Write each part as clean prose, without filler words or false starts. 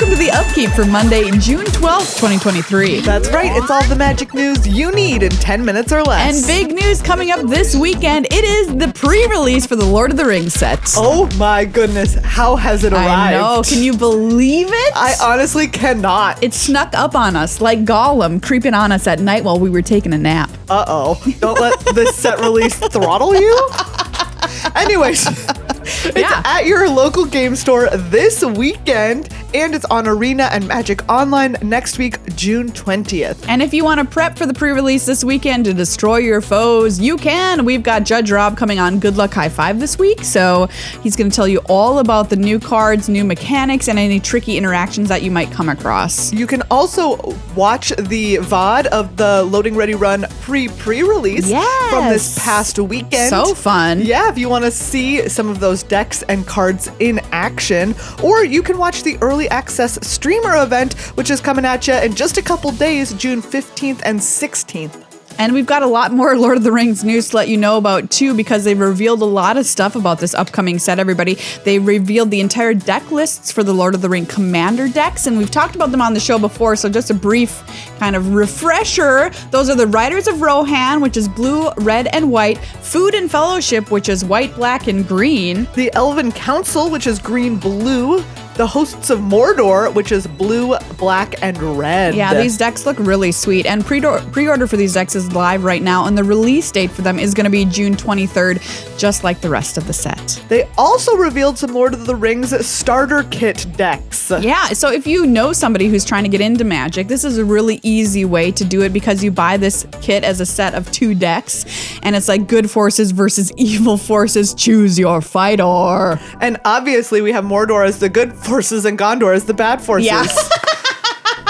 Welcome to the Upkeep for Monday, June 12th, 2023. That's right. It's all the magic news you need in 10 minutes or less. And big news coming up this weekend. It is the pre-release for the Lord of the Rings set. Oh my goodness. How has it arrived? I know. Can you believe it? I honestly cannot. It snuck up on us like Gollum creeping on us at night while we were taking a nap. Uh-oh. Don't let this set release throttle you. Anyways, it's at your local game store this weekend, and it's on Arena and Magic Online next week, June 20th. And if you want to prep for the pre-release this weekend to destroy your foes, you can. We've got Judge Rob coming on Good Luck High Five this week, so he's going to tell you all about the new cards, new mechanics, and any tricky interactions that you might come across. You can also watch the VOD of the Loading Ready Run pre-release from this past weekend. So fun. Yeah, if you want to see some of those decks and cards in action, or you can watch the early access streamer event, which is coming at you in just a couple days, June 15th and 16th. And we've got a lot more Lord of the Rings news to let you know about, too, because they've revealed a lot of stuff about this upcoming set, everybody. They revealed the entire deck lists for the Lord of the Ring Commander decks, and we've talked about them on the show before, so just a brief kind of refresher. Those are the Riders of Rohan, which is blue, red, and white. Food and Fellowship, which is white, black, and green. The Elven Council, which is green, blue. The Hosts of Mordor, which is blue, black, and red. Yeah, these decks look really sweet. And pre-order for these decks is live right now, and the release date for them is going to be June 23rd, just like the rest of the set. They also revealed some Lord of the Rings starter kit decks. Yeah, so if you know somebody who's trying to get into Magic, this is a really easy way to do it because you buy this kit as a set of 2 decks, and it's like good forces versus evil forces. Choose your fighter. And obviously, we have Mordor as the good forces and Gondor as the bad forces. Yeah.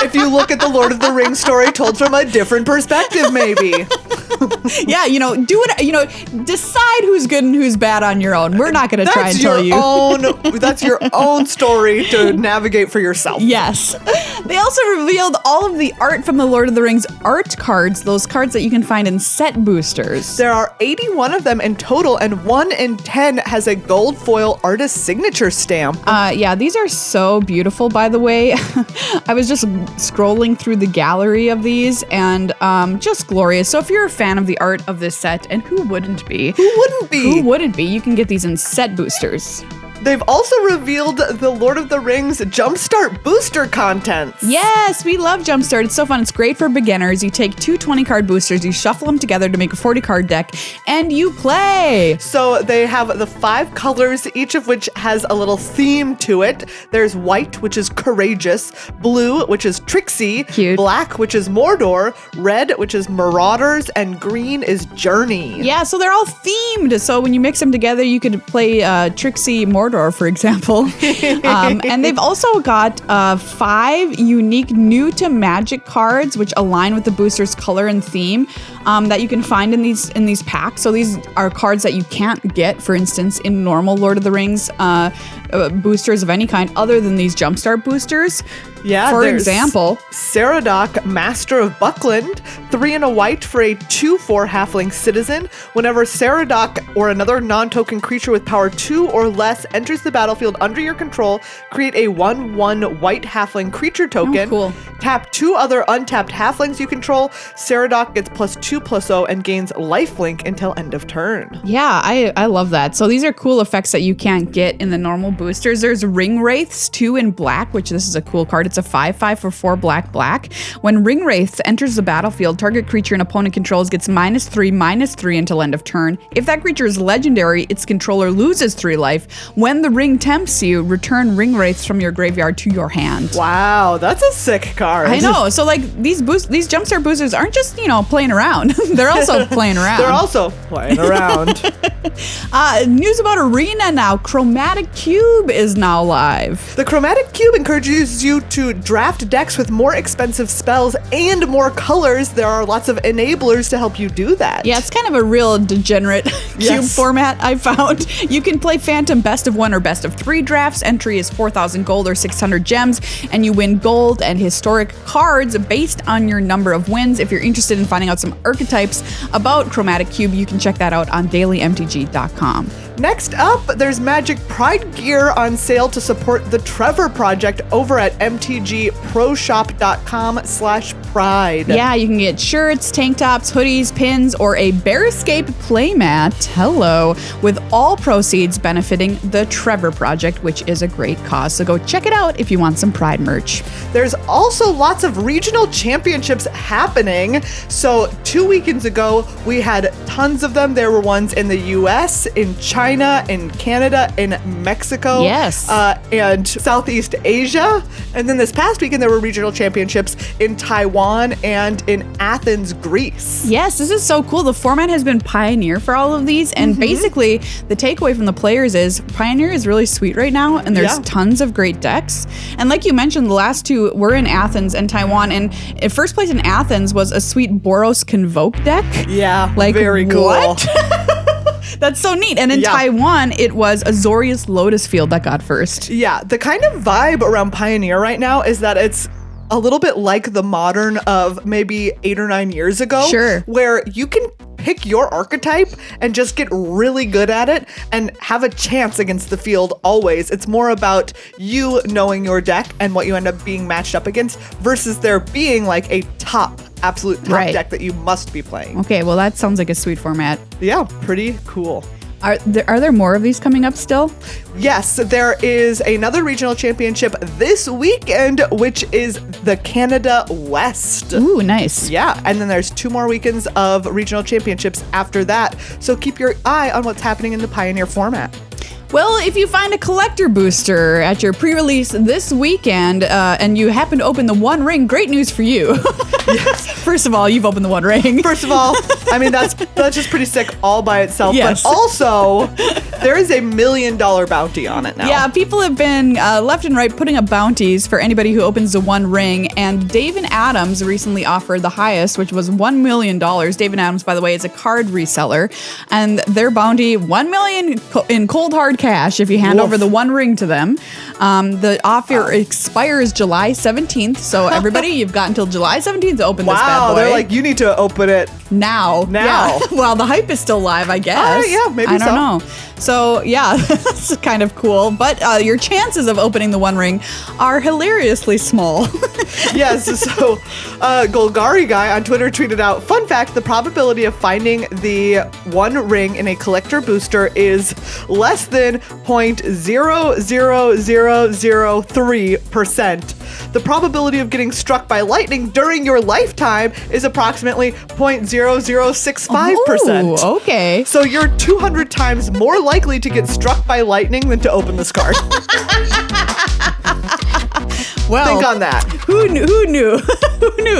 If you look at the Lord of the Rings story told from a different perspective, maybe. Yeah, do it, decide who's good and who's bad on your own. We're not going to try and tell you. That's your own story to navigate for yourself. Yes. They also revealed all of the art from the Lord of the Rings art cards, those cards that you can find in set boosters. There are 81 of them in total, and 1 in 10 has a gold foil artist signature stamp. Yeah, these are so beautiful, by the way. I was just scrolling through the gallery of these, and just glorious. So if you're a fan of the art of this set, and who wouldn't be? Who wouldn't be? Who wouldn't be? You can get these in set boosters. They've also revealed the Lord of the Rings Jumpstart booster contents. Yes, we love Jumpstart. It's so fun. It's great for beginners. You take 2 20-card boosters, you shuffle them together to make a 40-card deck, and you play. So they have the 5 colors, each of which has a little theme to it. There's white, which is courageous, blue, which is tricksy, cute, black, which is Mordor, red, which is marauders, and green is journey. Yeah, so they're all themed. So when you mix them together, you could play tricksy Mordor, for example. And they've also got 5 unique new to Magic cards, which align with the booster's color and theme, that you can find in these packs. So these are cards that you can't get, for instance, in normal Lord of the Rings boosters of any kind other than these Jumpstart boosters. Yeah, for example, Saradoc, Master of Buckland, 3 and a white for a 2/4 halfling citizen. Whenever Saradoc or another non-token creature with power 2 or less enters the battlefield under your control, create a 1/1 white halfling creature token. Oh, cool. Tap 2 other untapped halflings you control. Saradoc gets +2/+0 and gains lifelink until end of turn. Yeah, I love that. So these are cool effects that you can't get in the normal boosters. There's Ring Wraiths, 2 in black, which this is a cool card. It's a 5/5 for 4 black. When Ring Wraiths enters the battlefield, target creature an opponent controls gets -3/-3 until end of turn. If that creature is legendary, its controller loses 3 life. When the ring tempts you, return Ring Wraiths from your graveyard to your hand. Wow, that's a sick card. I know. So like these Jumpstart boosters aren't just, playing around. They're also playing around. They're also playing around. News about Arena now. Chromatic Cube is now live. The Chromatic Cube encourages you to draft decks with more expensive spells and more colors. There are lots of enablers to help you do that. Yeah, it's kind of a real degenerate cube format, I found. You can play Phantom Best of 1 or Best of 3 drafts. Entry is 4,000 gold or 600 gems, and you win gold and historic cards based on your number of wins. If you're interested in finding out some archetypes about Chromatic Cube, you can check that out on dailymtg.com. Next up, there's Magic Pride Gear gear on sale to support the Trevor Project over at mtgproshop.com/pride. Yeah, you can get shirts, tank tops, hoodies, pins, or a Bearscape playmat. Hello. With all proceeds benefiting the Trevor Project, which is a great cause. So go check it out if you want some Pride merch. There's also lots of regional championships happening. So 2 weekends ago, we had tons of them. There were ones in the US, in China, in Canada, in Mexico, Yes. and Southeast Asia. And then this past weekend, there were regional championships in Taiwan and in Athens, Greece. Yes, this is so cool. The format has been Pioneer for all of these. And basically, the takeaway from the players is Pioneer is really sweet right now. And there's tons of great decks. And like you mentioned, the last two were in Athens and Taiwan. And first place in Athens was a sweet Boros Convoke deck. Yeah, Like, very cool. what? That's so neat. And in Taiwan, it was Azorius Lotus Field that got first. Yeah, the kind of vibe around Pioneer right now is that it's a little bit like the Modern of maybe 8 or 9 years ago. Sure. Where you can pick your archetype and just get really good at it and have a chance against the field always. It's more about you knowing your deck and what you end up being matched up against versus there being like a absolute top deck that you must be playing. Okay, well, that sounds like a sweet format. Yeah, pretty cool. Are there more of these coming up still? Yes, there is another regional championship this weekend, which is the Canada West. Ooh, nice. Yeah, and then there's 2 more weekends of regional championships after that. So keep your eye on what's happening in the Pioneer format. Well, if you find a collector booster at your pre-release this weekend and you happen to open the One Ring, great news for you. Yes. First of all, you've opened the One Ring. First of all, I mean, that's just pretty sick all by itself. Yes. But also, there is a $1 million bounty on it now. Yeah, people have been left and right putting up bounties for anybody who opens the One Ring. And Dave and Adams recently offered the highest, which was $1 million. Dave and Adams, by the way, is a card reseller. And their bounty, $1 million in cold hard cash if you hand over the One Ring to them. The offer expires July 17th. So everybody, you've got until July 17th to open this bad boy. They're like, you need to open it now. Yeah. Well, the hype is still live, I guess. Yeah, maybe I don't know. So yeah, that's kind of cool. But your chances of opening the One Ring are hilariously small. Yes. So Golgari guy on Twitter tweeted out, fun fact, the probability of finding the One Ring in a collector booster is less than 0.00003%. The probability of getting struck by lightning during your lifetime is approximately 0.0065%. Ooh, okay. So you're 200 times more likely to get struck by lightning than to open this card. Well, think on that. Who knew? Who knew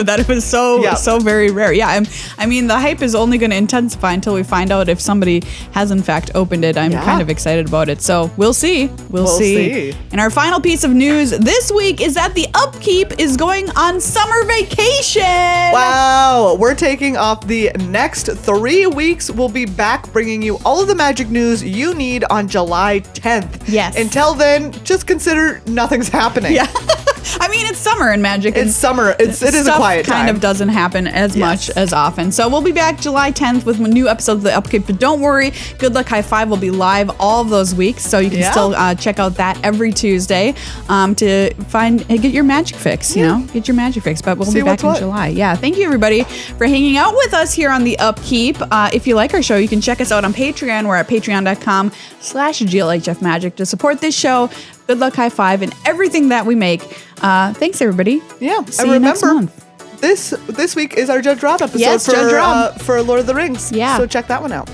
that it was so very rare? Yeah, I mean, the hype is only going to intensify until we find out if somebody has in fact opened it. I'm kind of excited about it. So we'll see. We'll see. And our final piece of news this week is that the Upkeep is going on summer vacation. Wow, we're taking off the next 3 weeks. We'll be back bringing you all of the Magic news you need on July 10th. Yes. Until then, just consider nothing's happening. Yeah. I mean, it's summer in Magic. It's summer. It is a quiet time. Kind of doesn't happen as much as often. So we'll be back July 10th with new episodes of the Upkeep. But don't worry, Good Luck High Five will be live all of those weeks. So you can still check out that every Tuesday to get your Magic fix. You know, get your Magic fix. But we'll be back in July. Yeah. Thank you, everybody, for hanging out with us here on the Upkeep. If you like our show, you can check us out on Patreon. We're at patreon.com/GLHF Magic to support this show, Good Luck High Five, and everything that we make. Thanks, everybody. Yeah. See you next month. This week is our Judge Rob episode Judge Rob. For Lord of the Rings. Yeah. So check that one out.